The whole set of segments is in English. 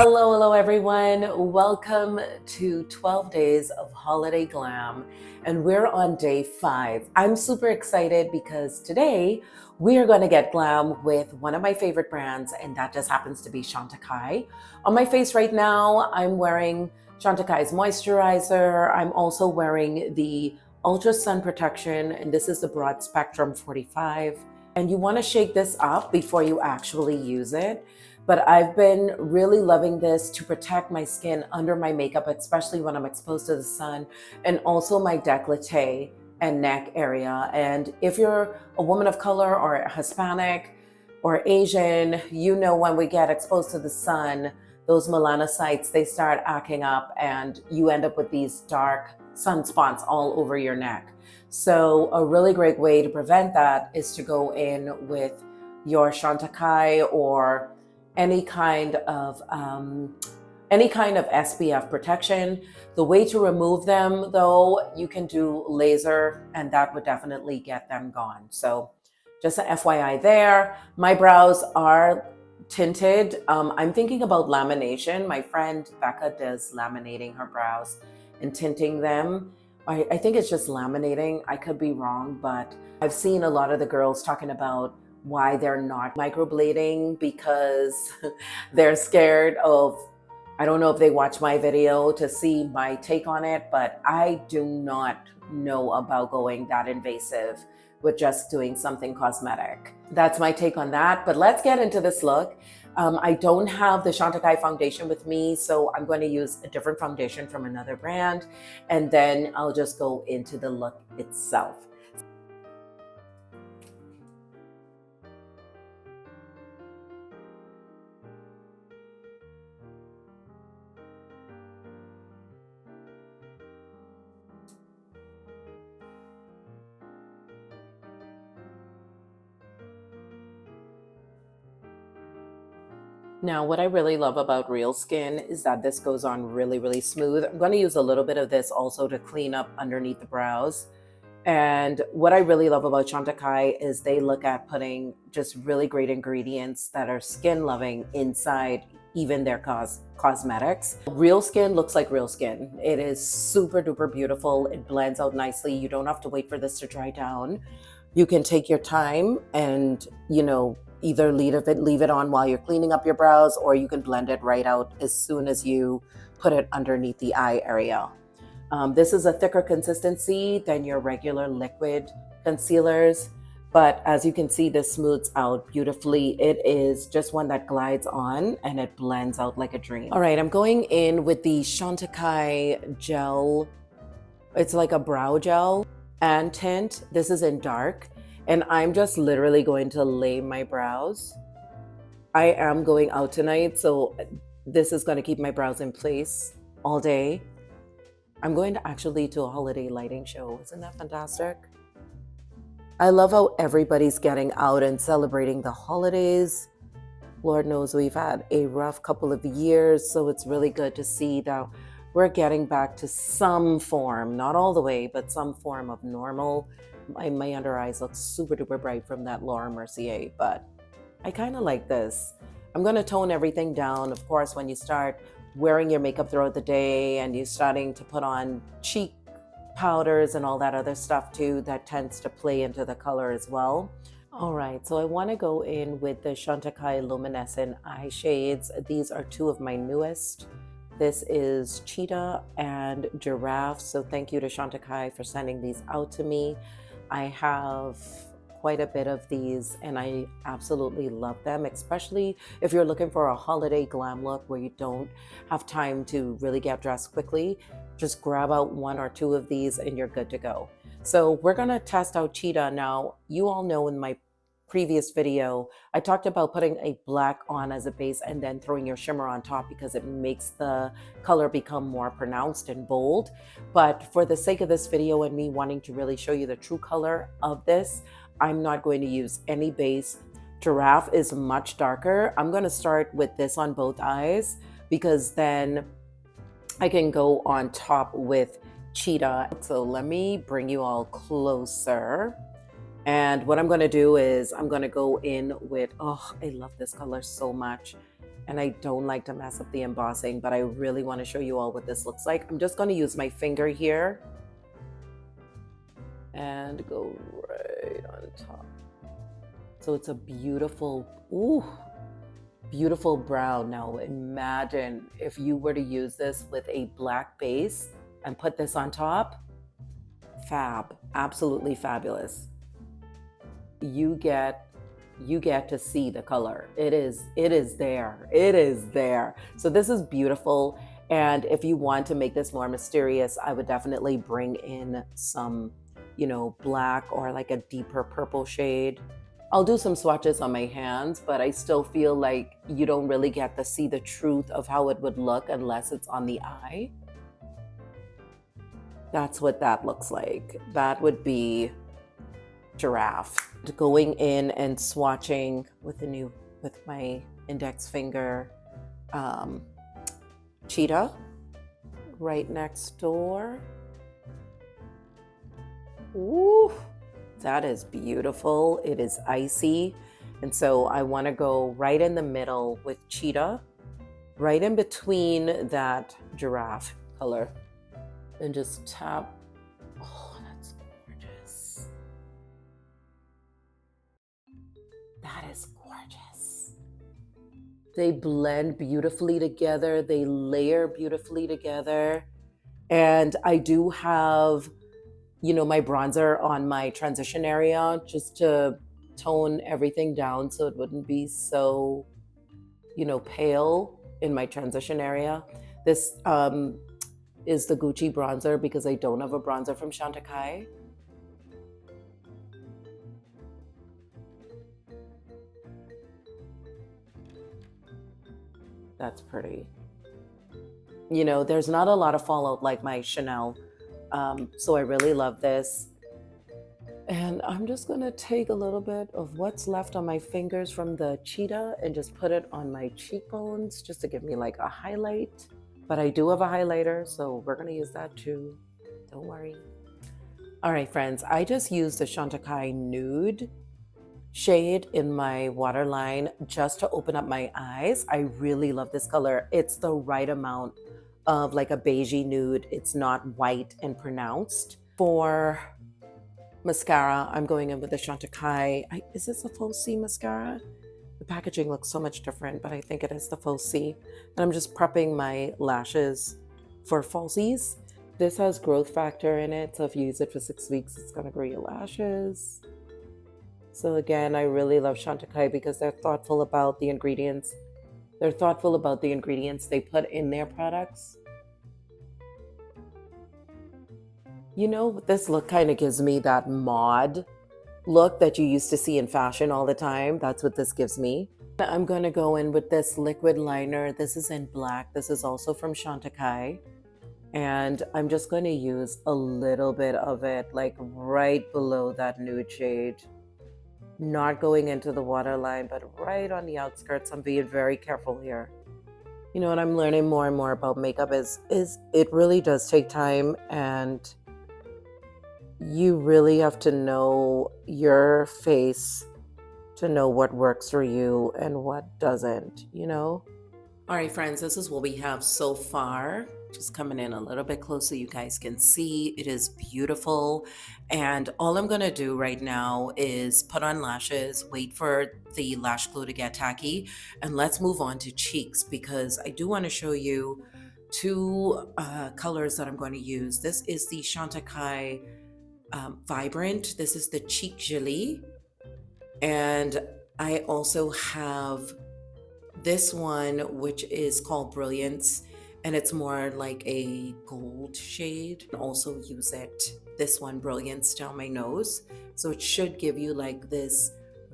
Hello everyone. Welcome to 12 days of holiday glam, and we're on day 5. I'm super excited because today we are going to get glam with one of my favorite brands, and that just happens to be Chantecaille. On my face right now, I'm wearing Chantecaille's moisturizer. I'm also wearing the Ultra Sun Protection, and this is the Broad Spectrum 45. And you want to shake this up before you actually use it. But I've been really loving this to protect my skin under my makeup, especially when I'm exposed to the sun, and also my décolleté and neck area. And if you're a woman of color or Hispanic or Asian, you know when we get exposed to the sun, those melanocytes, they start acting up and you end up with these dark sunspots all over your neck. So a really great way to prevent that is to go in with your Chantecaille or any kind of SPF protection. The way to remove them, though, you can do laser, and that would definitely get them gone. So just an FYI there. My brows are tinted. I'm thinking about lamination. My friend Becca does laminating her brows and tinting them. I think it's just laminating. I could be wrong, but I've seen a lot of the girls talking about why they're not microblading because they're scared of, I don't know if they watch my video to see my take on it, but I do not know about going that invasive with just doing something cosmetic. That's my take on that, but let's get into this look. I don't have the Chantecaille foundation with me, so I'm going to use a different foundation from another brand, and then I'll just go into the look itself. Now, what I really love about Real Skin is that this goes on really smooth. I'm going to use a little bit of this also to clean up underneath the brows. And what I really love about Chantecaille is they look at putting just really great ingredients that are skin loving inside even their cosmetics. Real Skin looks like real skin. It is super duper beautiful. It blends out nicely. You don't have to wait for this to dry down. You can take your time and, either leave it on while you're cleaning up your brows, or you can blend it right out as soon as you put it underneath the eye area. This is a thicker consistency than your regular liquid concealers, but as you can see, this smooths out beautifully. It is just one that glides on and it blends out like a dream. All right, I'm going in with the Chantecaille gel. It's like a brow gel and tint. This is in dark. And I'm just literally going to lay my brows. I am going out tonight, so this is going to keep my brows in place all day. I'm going to actually to a holiday lighting show. Isn't that fantastic? I love how everybody's getting out and celebrating the holidays. Lord knows we've had a rough couple of years, so it's really good to see that we're getting back to some form, not all the way, but some form of normal. My under eyes look super duper bright from that Laura Mercier, but I kind of like this. I'm going to tone everything down. Of course, when you start wearing your makeup throughout the day and you're starting to put on cheek powders and all that other stuff too, that tends to play into the color as well. All right, so I want to go in with the Chantecaille Luminescent eye shades. These are two of my newest. This is Cheetah and Giraffe, so thank you to Chantecaille for sending these out to me. I have quite a bit of these and I absolutely love them, especially if you're looking for a holiday glam look where you don't have time to really get dressed quickly. Just grab out one or two of these and you're good to go. So we're going to test out Cheetah. Now, you all know in my previous video, I talked about putting a black on as a base and then throwing your shimmer on top because it makes the color become more pronounced and bold. But for the sake of this video and me wanting to really show you the true color of this, I'm not going to use any base. Giraffe is much darker. I'm going to start with this on both eyes because then I can go on top with Cheetah. So let me bring you all closer. And what I'm going to do is I'm going to go in with, oh, I love this color so much. and I don't like to mess up the embossing, but I really want to show you all what this looks like. I'm just going to use my finger here and go right on top. So it's a beautiful, ooh, beautiful brown. Now imagine if you were to use this with a black base and put this on top. Fab, absolutely fabulous. You get to see the color. It is there. It is there. So this is beautiful. And if you want to make this more mysterious, I would definitely bring in some, you know, black or like a deeper purple shade. I'll do some swatches on my hands, but I still feel like you don't really get to see the truth of how it would look unless it's on the eye. That's what that looks like. That would be Giraffe. Going in and swatching with my index finger, Cheetah right next door. Ooh, that is beautiful. It is icy. And so I want to go right in the middle with Cheetah, right in between that Giraffe color, and just tap. Oh, that's gorgeous. That is gorgeous. They blend beautifully together. They layer beautifully together. And I do have, you know, my bronzer on my transition area just to tone everything down so it wouldn't be so, you know, pale in my transition area. This is the Gucci bronzer because I don't have a bronzer from Chantecaille. That's pretty. You know, there's not a lot of fallout like my Chanel. So I really love this. And I'm just gonna take a little bit of what's left on my fingers from the Cheetah and just put it on my cheekbones just to give me like a highlight. But I do have a highlighter, so we're gonna use that too. Don't worry. All right, friends, I just used the Chantecaille Nude shade in my waterline just to open up my eyes. I really love this color. It's the right amount of like a beigey nude. It's not white and pronounced. For mascara, I'm going in with the Chantecaille. Is this a faux C mascara? The packaging looks so much different, but I think it is the faux C. And I'm just prepping my lashes for falsies. This has growth factor in it, so if you use it for 6 weeks, it's gonna grow your lashes. So again, I really love Chantecaille because they're thoughtful about the ingredients. They're thoughtful about the ingredients they put in their products. You know, this look kind of gives me that mod look that you used to see in fashion all the time. That's what this gives me. I'm going to go in with this liquid liner. This is in black. This is also from Chantecaille. And I'm just going to use a little bit of it, like right below that nude shade. Not going into the waterline, but right on the outskirts. I'm being very careful here. You know what I'm learning more and more about makeup is it really does take time, and you really have to know your face to know what works for you and what doesn't, you know? All right, friends, this is what we have so far. Just coming in a little bit closer, you guys can see it is beautiful. And all I'm gonna do right now is put on lashes, wait for the lash glue to get tacky, and let's move on to cheeks because I do wanna show you two colors that I'm going to use. This is the Chantecaille Vibrant. This is the Cheek Gelee. And I also have this one, which is called Brilliance, and it's more like a gold shade. Also use this one, Brilliance, down my nose. So it should give you like this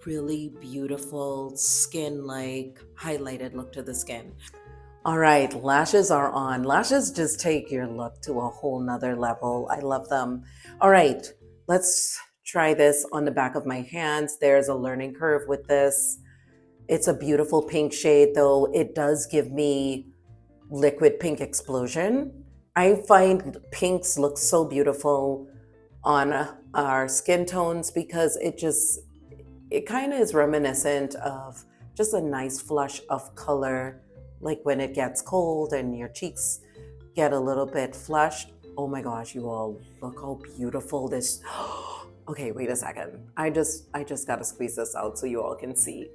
really beautiful skin-like highlighted look to the skin. All right, lashes are on. Lashes just take your look to a whole nother level. I love them. All right, let's try this on the back of my hands. There's a learning curve with this. It's a beautiful pink shade, though it does give me liquid pink explosion. I find pinks look so beautiful on our skin tones because it kind of is reminiscent of just a nice flush of color like when it gets cold and your cheeks get a little bit flushed. Oh my gosh, you all, look how beautiful this. Okay, wait a second. I just gotta squeeze this out so you all can see.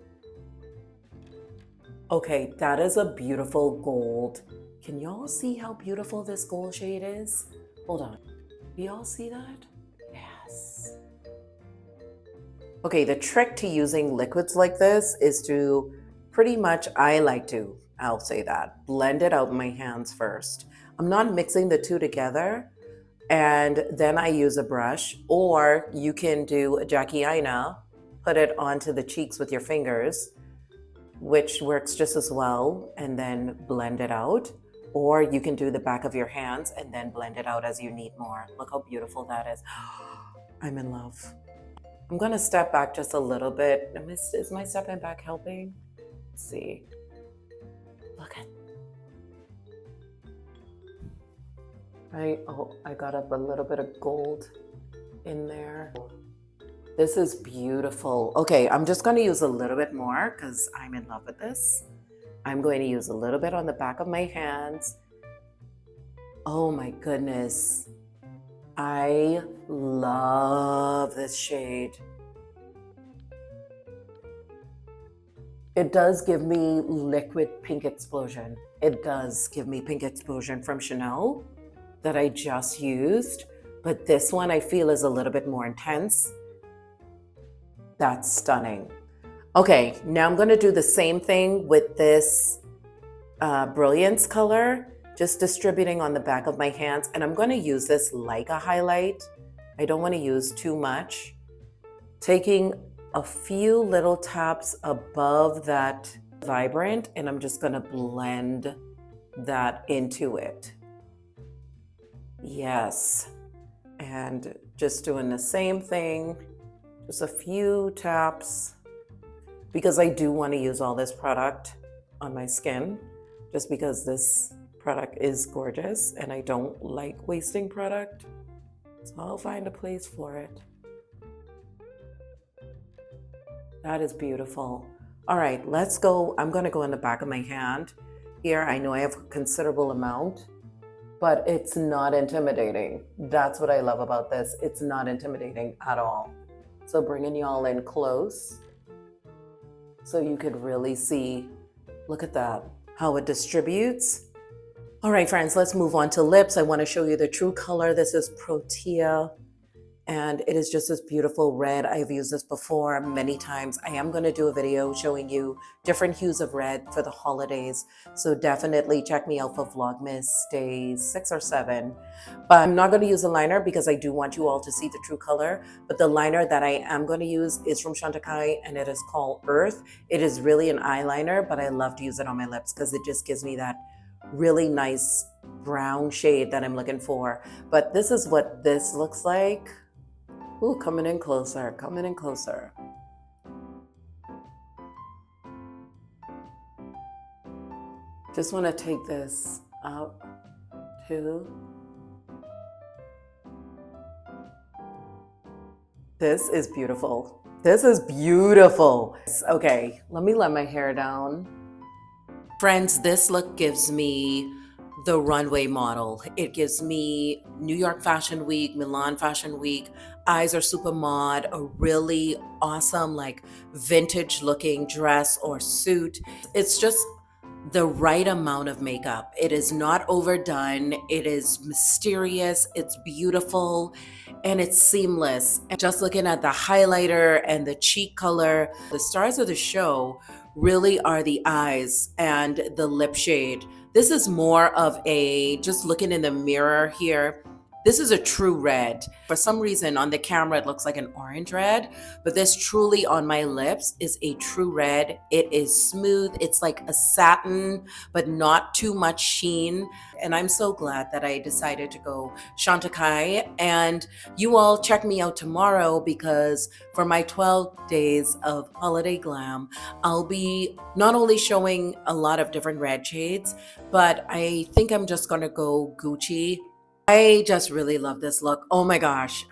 Okay, that is a beautiful gold. Can y'all see how beautiful this gold shade is? Hold on. Do y'all see that? Yes. Okay, the trick to using liquids like this is to pretty much, I'll say that, blend it out in my hands first. I'm not mixing the two together and then I use a brush, or you can do a Jackie Aina, put it onto the cheeks with your fingers, which works just as well, and then blend it out. Or you can do the back of your hands and then blend it out as you need more. Look how beautiful that is. I'm in love. I'm gonna step back just a little bit. Is my stepping back helping? Let's see. Look at. I got up a little bit of gold in there. This is beautiful. Okay, I'm just gonna use a little bit more because I'm in love with this. I'm going to use a little bit on the back of my hands. Oh my goodness. I love this shade. It does give me liquid pink explosion. It does give me pink explosion from Chanel that I just used, but this one I feel is a little bit more intense. That's stunning. Okay, now I'm gonna do the same thing with this Brilliance color, just distributing on the back of my hands, and I'm gonna use this like a highlight. I don't wanna use too much. Taking a few little taps above that vibrant, and I'm just gonna blend that into it. Yes, and just doing the same thing, just a few taps, because I do want to use all this product on my skin, just because this product is gorgeous and I don't like wasting product. So I'll find a place for it. That is beautiful. All right, let's go. I'm gonna go in the back of my hand here. I know I have a considerable amount, but it's not intimidating. That's what I love about this. It's not intimidating at all. So bringing y'all in close so you could really see, look at that, how it distributes. All right, friends, let's move on to lips. I wanna show you the true color. This is Protea, and it is just this beautiful red. I've used this before many times. I am gonna do a video showing you different hues of red for the holidays. So definitely check me out for Vlogmas day 6 or 7. But I'm not gonna use a liner because I do want you all to see the true color. But the liner that I am gonna use is from Chantecaille, and it is called Earth. It is really an eyeliner, but I love to use it on my lips because it just gives me that really nice brown shade that I'm looking for. But this is what this looks like. Ooh, coming in closer, coming in closer. Just want to take this out too. This is beautiful. This is beautiful. Okay, let me let my hair down. Friends, this look gives me the runway model. It gives me New York Fashion Week, Milan Fashion Week. Eyes are super mod, a really awesome, like vintage looking dress or suit. It's just the right amount of makeup. It is not overdone. It is mysterious. It's beautiful and it's seamless. And just looking at the highlighter and the cheek color, the stars of the show really are the eyes and the lip shade. This is more of a, just looking in the mirror here, this is a true red. For some reason on the camera, it looks like an orange red, but this truly on my lips is a true red. It is smooth. It's like a satin, but not too much sheen. And I'm so glad that I decided to go Chantecaille. And you all check me out tomorrow because for my 12 days of holiday glam, I'll be not only showing a lot of different red shades, but I think I'm just gonna go Gucci. I just really love this look. Oh my gosh.